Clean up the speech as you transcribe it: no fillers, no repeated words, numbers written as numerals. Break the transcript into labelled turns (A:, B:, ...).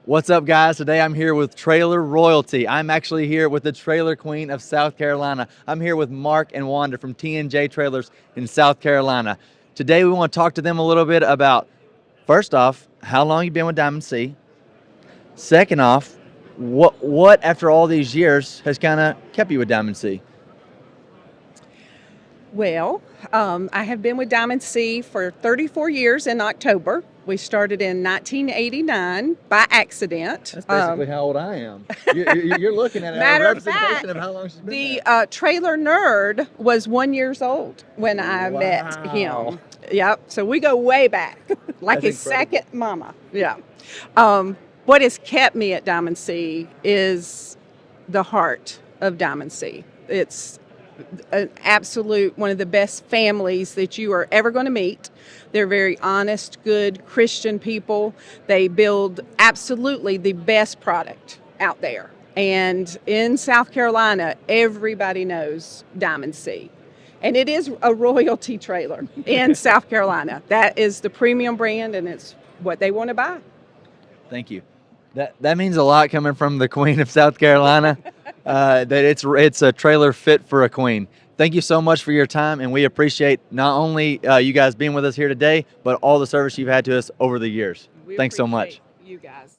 A: What's up, guys? Today I'm here with Trailer Royalty. I'm actually here with the Trailer Queen of South Carolina. I'm here with Mark and Wanda from TNJ Trailers in South Carolina. Today we want to talk to them a little bit about, first off, how long you've been with Diamond C. Second off, what after all these years has kind of kept you with Diamond C?
B: Well, I have been with Diamond C for 34 years in October. We started in 1989 by accident.
A: That's basically how old I am. You're looking at a
B: Matter of
A: representation
B: fact,
A: of how long she's been
B: The
A: there.
B: trailer nerd was 1 year old when I met him. Yep. So we go way back, like
A: That's
B: his
A: incredible.
B: second mama. Yeah. What has kept me at Diamond C is the heart of Diamond C. It's an absolute one of the best families that you are ever going to meet. They're very honest, good Christian people. They build absolutely the best product out there. And in South Carolina, everybody knows Diamond C. And it is a royalty trailer in South Carolina. That is the premium brand, and it's what they want to buy.
A: Thank you. That means a lot coming from the Queen of South Carolina. That it's a trailer fit for a queen. Thank you so much for your time, and we appreciate not only you guys being with us here today, but all the service you've had to us over the years.
B: We
A: Thanks so much.
B: appreciate you guys.